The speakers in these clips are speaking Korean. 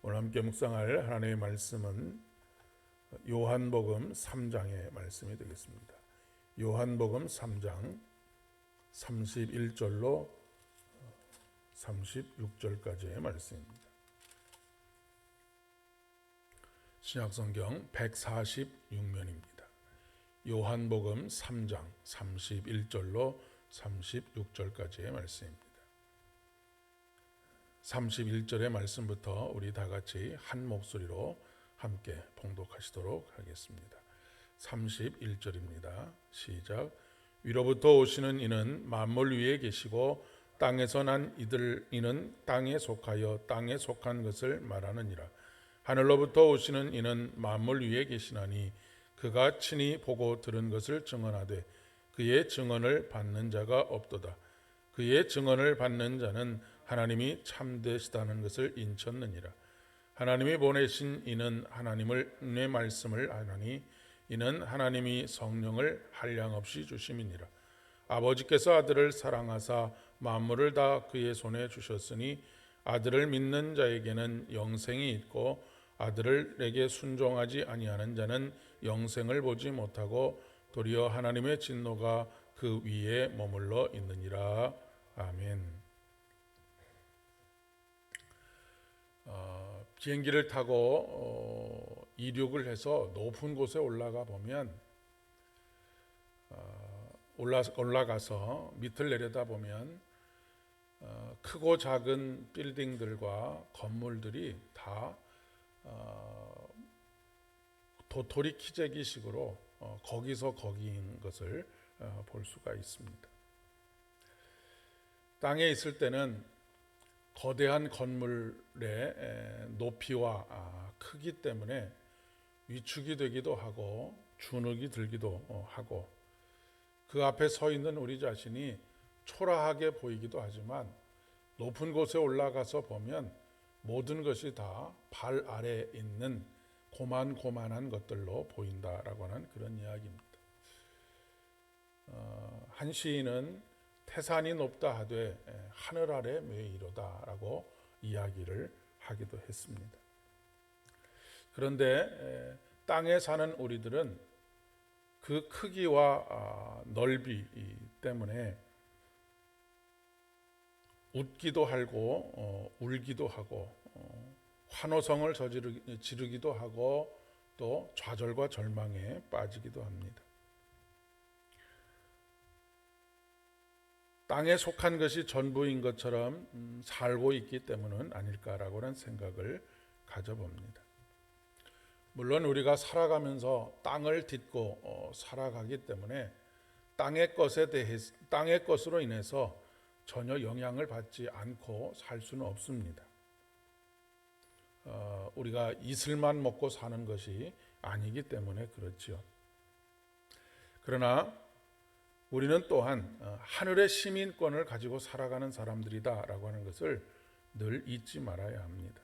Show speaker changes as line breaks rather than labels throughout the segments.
오늘 함께 묵상할 하나님의 말씀은 요한복음 3장의 말씀이 되겠습니다. 요한복음 3장 31절로 36절까지의 말씀입니다. 신약성경 146면입니다. 요한복음 3장 31절로 36절까지의 말씀입니다. 31절의 말씀부터 우리 다 같이 한 목소리로 함께 봉독하시도록 하겠습니다. 31절입니다. 시작. 위로부터 오시는 이는 만물 위에 계시고 땅에서 난 이는 땅에 속하여 땅에 속한 것을 말하느니라. 하늘로부터 오시는 이는 만물 위에 계시나니 그가 친히 보고 들은 것을 증언하되 그의 증언을 받는 자가 없도다. 그의 증언을 받는 자는 하나님이 참되시다는 것을 인쳤느니라. 하나님이 보내신 이는 하나님의 말씀을 하나니 이는 하나님이 성령을 한량없이 주심이니라. 아버지께서 아들을 사랑하사 만물을 다 그의 손에 주셨으니 아들을 믿는 자에게는 영생이 있고 아들에게 순종하지 아니하는 자는 영생을 보지 못하고 도리어 하나님의 진노가 그 위에 머물러 있느니라. 아멘. 비행기를 타고 이륙을 해서 높은 곳에 올라가 보면 올라가서 밑을 내려다 보면 크고 작은 빌딩들과 건물들이 다 도토리 키재기식으로 거기서 거기인 것을 볼 수가 있습니다. 땅에 있을 때는 거대한 건물의 높이와 크기 때문에 위축이 되기도 하고 주눅이 들기도 하고 그 앞에 서 있는 우리 자신이 초라하게 보이기도 하지만 높은 곳에 올라가서 보면 모든 것이 다 발 아래에 있는 고만고만한 것들로 보인다라고 하는 그런 이야기입니다. 한 시인은 태산이 높다 하되 하늘 아래 매이로다 라고 이야기를 하기도 했습니다. 그런데 땅에 사는 우리들은 그 크기와 넓이 때문에 웃기도 하고 울기도 하고 환호성을 지르기도 하고 또 좌절과 절망에 빠지기도 합니다. 땅에 속한 것이 전부인 것처럼 살고 있기 때문은 아닐까라고는 생각을 가져봅니다. 물론 우리가 살아가면서 땅을 딛고 살아가기 때문에 땅의 것으로 인해서 전혀 영향을 받지 않고 살 수는 없습니다. 우리가 이슬만 먹고 사는 것이 아니기 때문에 그렇죠. 그러나 우리는 또한 하늘의 시민권을 가지고 살아가는 사람들이다라고 하는 것을 늘 잊지 말아야 합니다.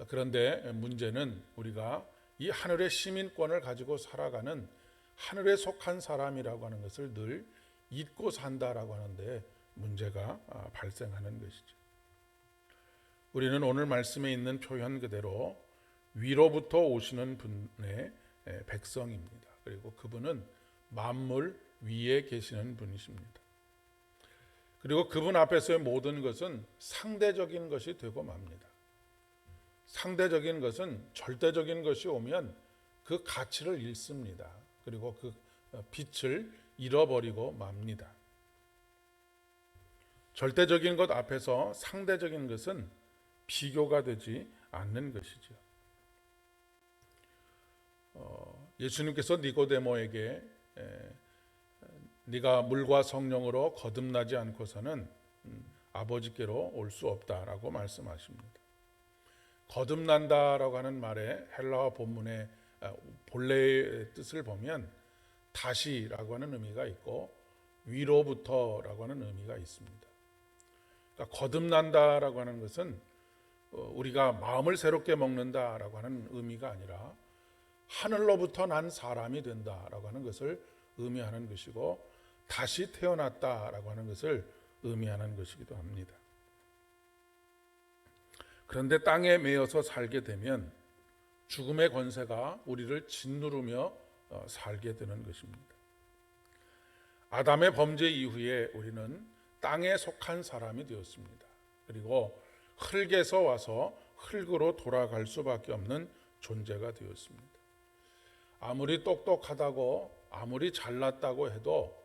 그런데 문제는 우리가 이 하늘의 시민권을 가지고 살아가는 하늘에 속한 사람이라고 하는 것을 늘 잊고 산다라고 하는데 문제가 발생하는 것이죠. 우리는 오늘 말씀에 있는 표현 그대로 위로부터 오시는 분의 백성입니다. 그리고 그분은 만물 위에 계시는 분이십니다. 그리고 그분 앞에서의 모든 것은 상대적인 것이 되고 맙니다. 상대적인 것은 절대적인 것이 오면 그 가치를 잃습니다. 그리고 그 빛을 잃어버리고 맙니다. 절대적인 것 앞에서 상대적인 것은 비교가 되지 않는 것이죠. 예수님께서 니고데모에게 네가 물과 성령으로 거듭나지 않고서는 아버지께로 올 수 없다라고 말씀하십니다. 거듭난다라고 하는 말의 헬라어 본문의 본래의 뜻을 보면 다시라고 하는 의미가 있고 위로부터라고 하는 의미가 있습니다. 그러니까 거듭난다라고 하는 것은 우리가 마음을 새롭게 먹는다라고 하는 의미가 아니라 하늘로부터 난 사람이 된다라고 하는 것을 의미하는 것이고 다시 태어났다라고 하는 것을 의미하는 것이기도 합니다. 그런데 땅에 매여서 살게 되면 죽음의 권세가 우리를 짓누르며 살게 되는 것입니다. 아담의 범죄 이후에 우리는 땅에 속한 사람이 되었습니다. 그리고 흙에서 와서 흙으로 돌아갈 수밖에 없는 존재가 되었습니다. 아무리 똑똑하다고 아무리 잘났다고 해도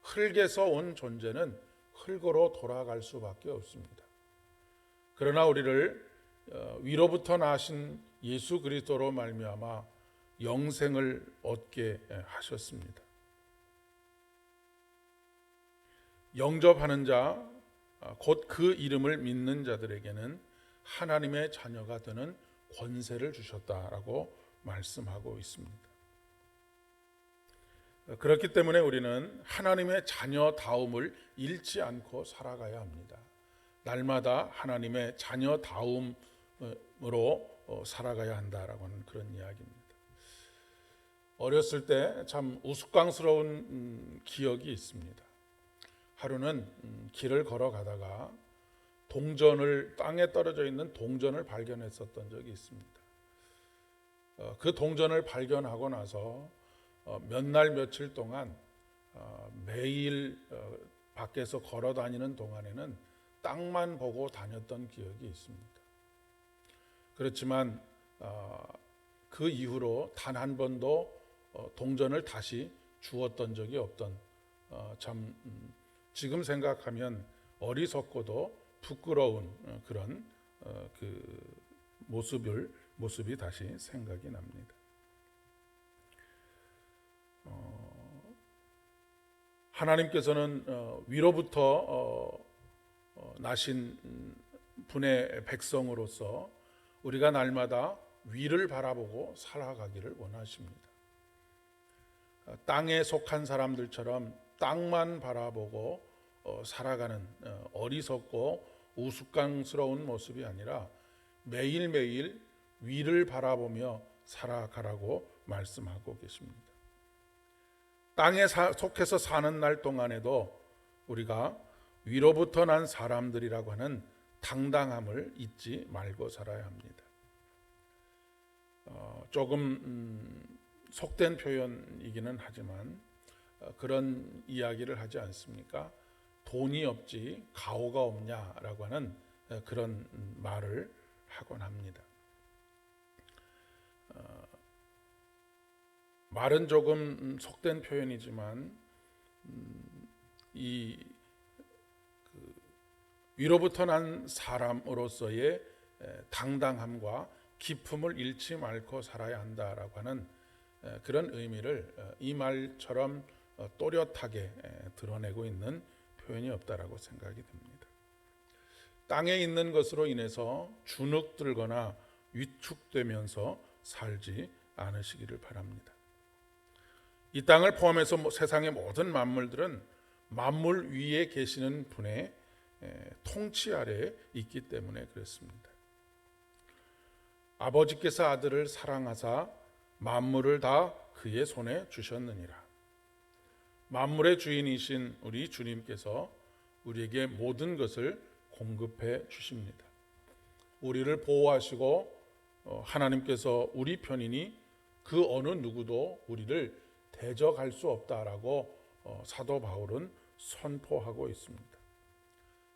흙에서 온 존재는 흙으로 돌아갈 수밖에 없습니다. 그러나 우리를 위로부터 나신 예수 그리스도로 말미암아 영생을 얻게 하셨습니다. 영접하는 자, 곧 그 이름을 믿는 자들에게는 하나님의 자녀가 되는 권세를 주셨다라고 말씀하고 있습니다. 그렇기 때문에 우리는 하나님의 자녀다움을 잃지 않고 살아가야 합니다. 날마다 하나님의 자녀다움으로 살아가야 한다라고 하는 그런 이야기입니다. 어렸을 때 참 우스꽝스러운 기억이 있습니다. 하루는 길을 걸어가다가 땅에 떨어져 있는 동전을 발견했었던 적이 있습니다. 그 동전을 발견하고 나서 몇 날 며칠 동안 매일 밖에서 걸어 다니는 동안에는 땅만 보고 다녔던 기억이 있습니다. 그렇지만 그 이후로 단 한 번도 동전을 다시 주었던 적이 없던 참 지금 생각하면 어리석고도 부끄러운 그런 그 모습이 다시 생각이 납니다. 하나님께서는 위로부터 나신 분의 백성으로서 우리가 날마다 위를 바라보고 살아가기를 원하십니다. 땅에 속한 사람들처럼 땅만 바라보고 살아가는 어리석고 우스꽝스러운 모습이 아니라 매일매일 위를 바라보며 살아가라고 말씀하고 계십니다. 땅에 속해서 사는 날 동안에도 우리가 위로부터 난 사람들이라고 하는 당당함을 잊지 말고 살아야 합니다. 조금 속된 표현이기는 하지만 그런 이야기를 하지 않습니까? 돈이 없지 가오가 없냐라고 하는 그런 말을 하곤 합니다. 말은 조금 속된 표현이지만 위로부터 난 사람으로서의 당당함과 기품을 잃지 말고 살아야 한다라고 하는 그런 의미를 이 말처럼 또렷하게 드러내고 있는 표현이 없다라고 생각이 됩니다. 땅에 있는 것으로 인해서 주눅들거나 위축되면서 살지 않으시기를 바랍니다. 이 땅을 포함해서 세상의 모든 만물들은 만물 위에 계시는 분의 통치 아래에 있기 때문에 그렇습니다. 아버지께서 아들을 사랑하사 만물을 다 그의 손에 주셨느니라. 만물의 주인이신 우리 주님께서 우리에게 모든 것을 공급해 주십니다. 우리를 보호하시고 하나님께서 우리 편이니 그 어느 누구도 우리를 대적할 수 없다라고 사도 바울은 선포하고 있습니다.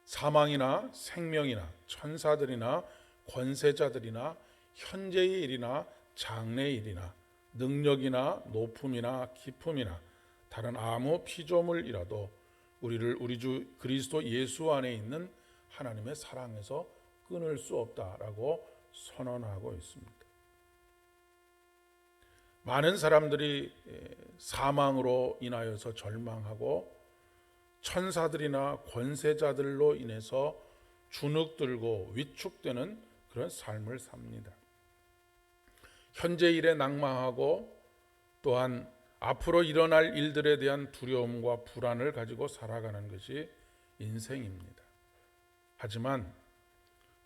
사망이나 생명이나 천사들이나 권세자들이나 현재의 일이나 장래의 일이나 능력이나 높음이나 기품이나 다른 아무 피조물이라도 우리를 우리 주 그리스도 예수 안에 있는 하나님의 사랑에서 끊을 수 없다라고 선언하고 있습니다. 많은 사람들이 사망으로 인하여서 절망하고 천사들이나 권세자들로 인해서 주눅들고 위축되는 그런 삶을 삽니다. 현재 일에 낭망하고 또한 앞으로 일어날 일들에 대한 두려움과 불안을 가지고 살아가는 것이 인생입니다. 하지만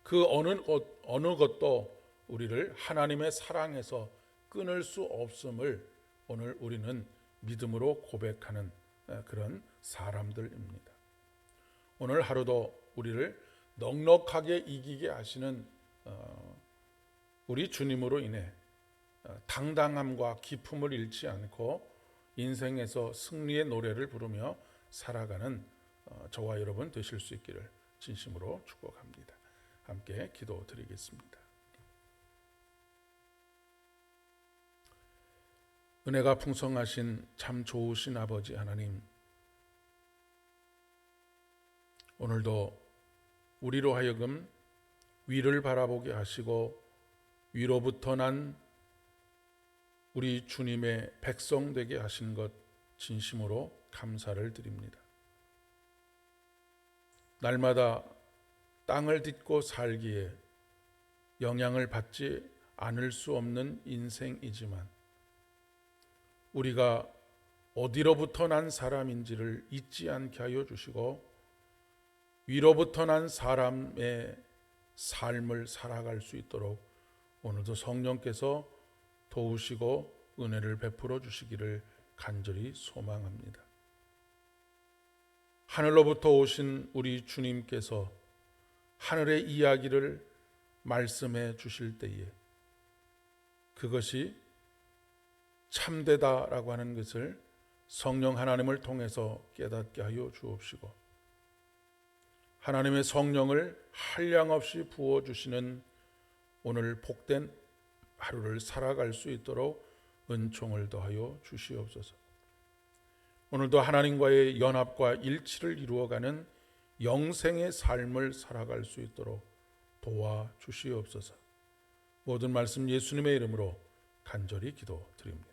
그 어느 것도 우리를 하나님의 사랑에서 끊을 수 없음을 오늘 우리는 믿음으로 고백하는 그런 사람들입니다. 오늘 하루도 우리를 넉넉하게 이기게 하시는 우리 주님으로 인해 당당함과 기품을 잃지 않고 인생에서 승리의 노래를 부르며 살아가는 저와 여러분 되실 수 있기를 진심으로 축복합니다. 함께 기도드리겠습니다. 은혜가 풍성하신 참 좋으신 아버지 하나님, 오늘도 우리로 하여금 위를 바라보게 하시고 위로부터 난 우리 주님의 백성 되게 하신 것 진심으로 감사를 드립니다. 날마다 땅을 딛고 살기에 영향을 받지 않을 수 없는 인생이지만 우리가 어디로부터 난 사람인지를 잊지 않게 하여 주시고 위로부터 난 사람의 삶을 살아갈 수 있도록 오늘도 성령께서 도우시고 은혜를 베풀어 주시기를 간절히 소망합니다. 하늘로부터 오신 우리 주님께서 하늘의 이야기를 말씀해 주실 때에 그것이 참되다라고 하는 것을 성령 하나님을 통해서 깨닫게 하여 주옵시고 하나님의 성령을 한량없이 부어주시는 오늘 복된 하루를 살아갈 수 있도록 은총을 더하여 주시옵소서. 오늘도 하나님과의 연합과 일치를 이루어가는 영생의 삶을 살아갈 수 있도록 도와주시옵소서. 모든 말씀 예수님의 이름으로 간절히 기도드립니다.